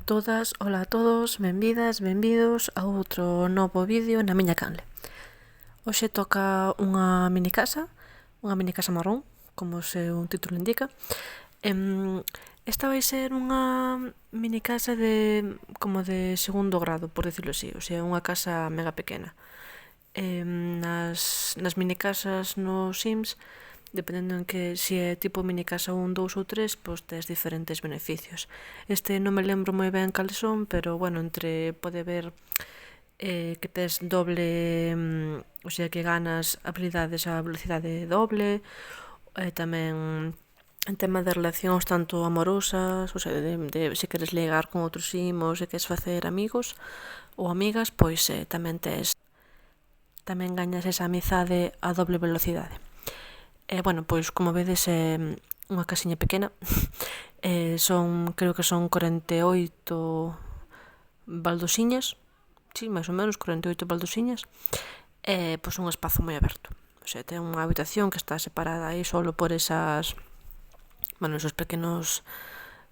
a todas, ola a todos, benvidas, benvidos a outro novo vídeo na miña canle. Hoxe toca unha minicasa marrón, como o seu título indica. Esta vai ser unha minicasa como de segundo grado, por decirlo así, o sea, unha casa mega pequena. Nas minicasas no Sims, dependendo en que se é tipo minicasa 1, 2 ou 3, pois tes diferentes beneficios. Este non me lembro moi ben cales son, pero bueno, entre pode haber que tes doble, o sea, que ganas habilidades a velocidade doble, tamén en tema de relacións tanto amorosas, o sea, de se queres ligar con outros Sims ou se queres facer amigos ou amigas, pois tamén gañas esa amizade a doble velocidade. Bueno, pois como vedes é unha casiña pequena. Creo que son 48 baldosiñas. Sí, máis ou menos 48 baldosiñas. Pois un espazo moi aberto. O sea, ten unha habitación que está separada aí solo por esos pequenos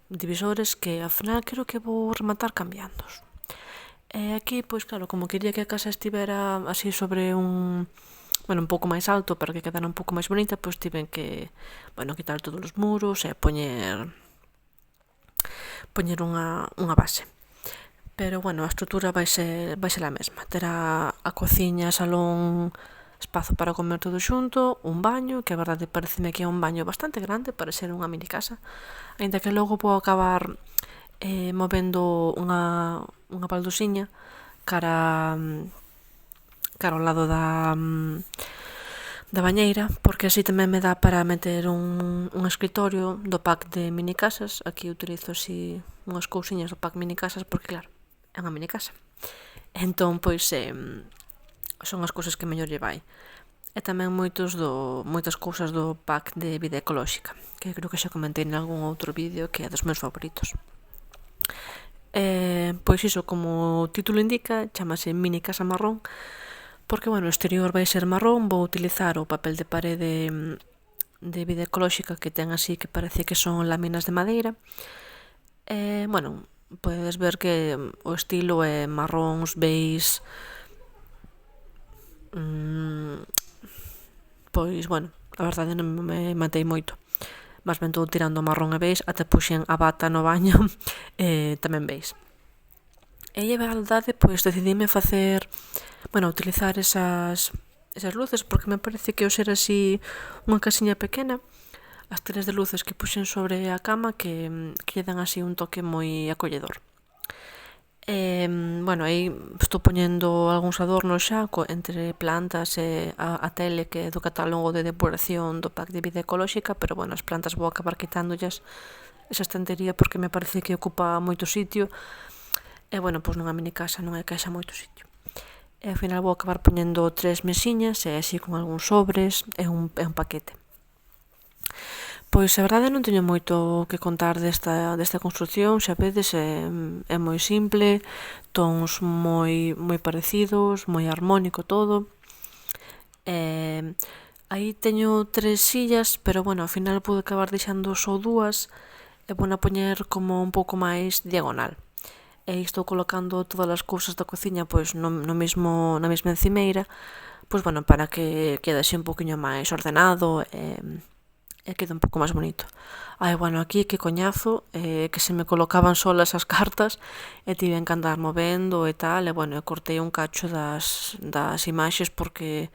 divisores que ao final creo que vou rematar cambiándoos. Aquí, pois claro, como quería que a casa estivera así sobre un pouco máis alto para que quedara un pouco máis bonita, pois tiven que, quitar todos os muros e poñer unha base. Pero, a estrutura vai ser a mesma. Terá a cociña, salón, espazo para comer todo xunto, un baño, que a verdade pareceme que é un baño bastante grande para ser unha mini casa, aínda que logo vou acabar movendo unha baldosiña cara ao lado da bañeira, porque así tamén me dá para meter un escritorio do pack de minicasas. Aquí utilizo así unhas cousiñas do pack minicasas porque claro, é unha minicasa. Entón, pois, son as cousas que mellor lle vai. E tamén moitas cousas do pack de vida ecolóxica, que creo que xa comentei en algún outro vídeo que é dos meus favoritos. Pois iso, como o título indica, chamase minicasa marrón, porque, o exterior vai ser marrón. Vou utilizar o papel de parede de vida ecolóxica que ten así, que parece que son láminas de madeira. Podes ver que o estilo é marróns, beis, pois, a verdade non me matei moito. Mas ben todo tirando marrón e beis, até puxen a bata no baño tamén beis. E a verdade, pois decidime utilizar esas luces, porque me parece que ao ser así unha casiña pequena, as telas de luces que puxen sobre a cama que lle dan así un toque moi acolledor. Aí estou poñendo algúns adornos xa entre plantas e a tele que é do catálogo de depuración do pack de vida ecolóxica, pero as plantas vou acabar quitándolas esa estantería porque me parece que ocupa moito sitio e pois nunha mini casa non é que haxa moito sitio. E ao final vou acabar poñendo 3 mesiñas e así con algúns sobres e un paquete. Pois a verdade non teño moito que contar desta construcción. Xa vedes, é moi simple, tons moi parecidos, moi armónico todo. Aí teño 3 sillas, pero ao final pude acabar deixando só 2 e vou a poñer como un pouco máis diagonal. E estou colocando todas as cousas da cociña pois na mesma encimeira, pois para que quede así un poquinho máis ordenado e quede un pouco máis bonito. Aquí que coñazo, que se me colocaban solas as cartas e tiven que andar movendo e tal, e cortei un cacho das imaxes porque,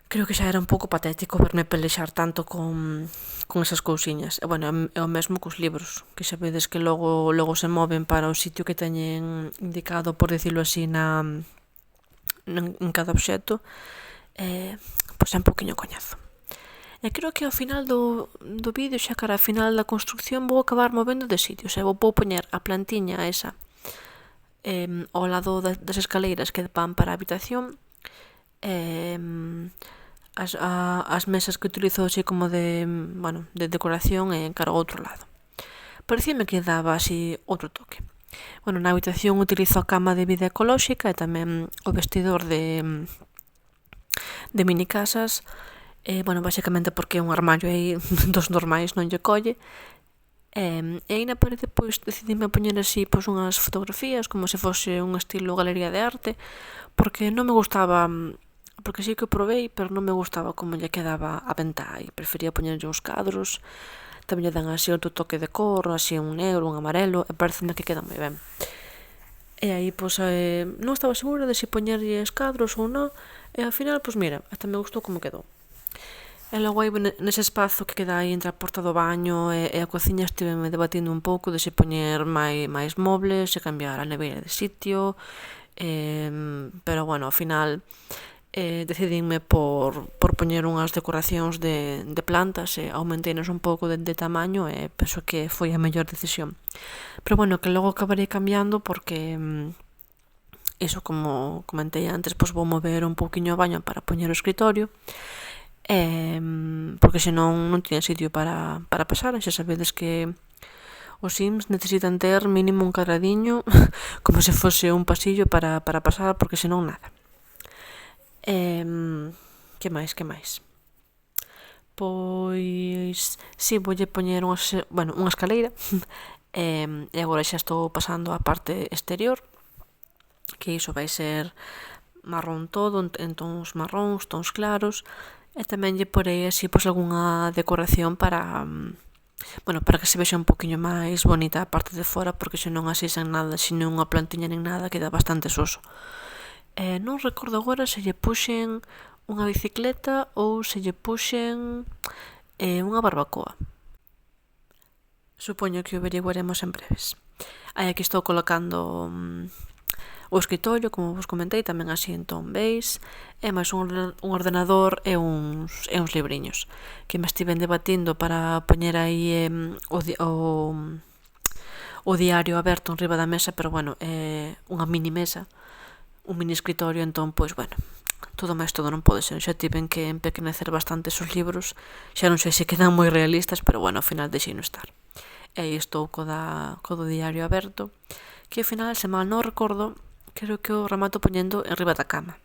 creo que xa era un pouco patético verme pelexar tanto con esas cousiñas. E é o mesmo cos libros, que xa vedes que logo se moven para o sitio que teñen indicado, por decirlo así, en cada obxecto. Pois é un pouquiño coñazo. E creo que ao final do vídeo, xa cara ao final da construcción, vou acabar movendo de sitios. Vou poñer a plantiña esa ao lado das escaleiras que van para a habitación. As mesas que utilizo así como de decoración en cara ao outro lado. Parecíame que daba así outro toque. Na habitación utilizo a cama de vida ecolóxica e tamén o vestidor de minicasas. Basicamente porque é un armario aí dos normais non lle colle. E aí na parede pois decidime a poñer así pois unhas fotografías como se fose un estilo galería de arte, porque non me gustaba, porque sí que o probei, pero non me gustaba como lle quedaba a ventá e prefería poñerlle uns cadros, tamén lle dan así outro toque de cor, así un negro, un amarelo, e pareceme que queda moi ben. E aí, pois, non estaba segura de se poñerlle escadros ou non, e ao final, pois mira, hasta me gustou como quedou. E logo aí nese espazo que queda aí entre a porta do baño e a cociña estiveme debatindo un pouco de se poñer máis mobles, se cambiar a neveira de sitio, pero bueno, ao final decidinme por poñer unhas decoracións de plantas e aumenteinos un pouco de tamaño e penso que foi a mellor decisión. Pero bueno, que logo acabarei cambiando porque iso, como comentei antes, pois vou mover un pouquiño o baño para poñer o escritorio, porque senón non tiña sitio para pasar. Xa sabedes que os Sims necesitan ter mínimo un cadradiño como se fose un pasillo para pasar, porque senón nada. Que máis? Pois si, voulle poñer unha escaleira e agora xa estou pasando á parte exterior, que iso vai ser marrón todo, en tons marróns, tons claros, e tamén lle porei así pois algunha decoración para que se vexa un poquinho máis bonita a parte de fora, porque senón así sen nada, sin unha plantiña nin nada, queda bastante soso. Non recordo agora se lle puxen unha bicicleta ou se lle puxen unha barbacoa. Supoño que o averiguaremos en breves. Aí aquí estou colocando o escritorio, como vos comentei, tamén así en ton beige, e máis un ordenador e uns libriños que me estiven debatindo para poñer aí o diario aberto enriba da mesa, pero bueno, unha mini mesa, un mini escritorio, entón, pois, bueno, todo máis todo non pode ser. Xa tiven que empequenecer bastante esos libros, xa non sei se quedan moi realistas, pero bueno, ao final deixei no estar. E aí estou co do diario aberto, que ao final, se mal non recordo, creo que o remato poñendo enriba da cama.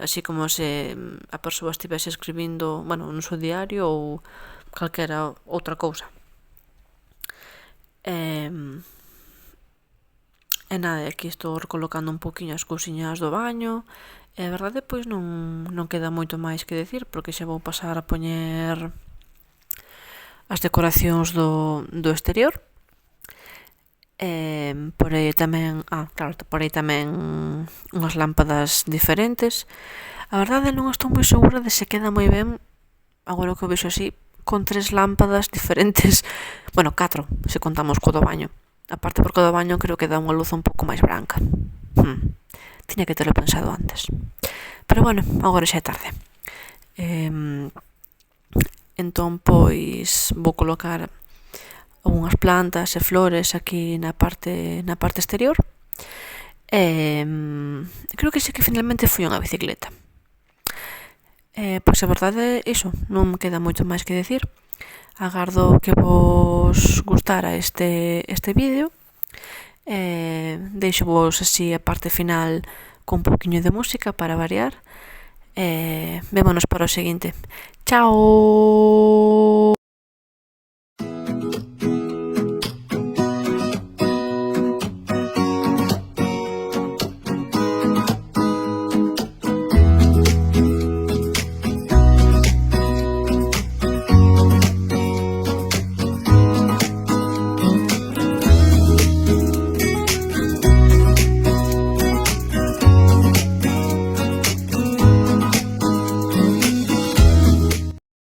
Así como se a persoa estivese escribindo, bueno, no seu diario ou calquera outra cousa. E nada, aquí estou recolocando un poquinho as cousiñas do baño, e a verdade, pois non queda moito máis que decir, porque xa vou pasar a poñer as decoracións do exterior. Porei tamén unhas lámpadas diferentes. A verdade non estou moi segura de se queda moi ben, agora que o vexo así, con 3 lámpadas diferentes, bueno, 4, se contamos co do baño. Aparte porque o do baño creo que dá unha luz un pouco máis branca. Tiña que terlo pensado antes. Pero bueno, agora xa é tarde. Entón, pois, vou colocar unhas plantas e flores aquí na parte exterior. Creo que sí que finalmente foi unha bicicleta. Pois a verdade, iso, non me queda moito máis que decir. Agardo que vos gustara este vídeo. Deixo vos así a parte final con un pouquiño de música para variar. Vémonos para o seguinte. Chao!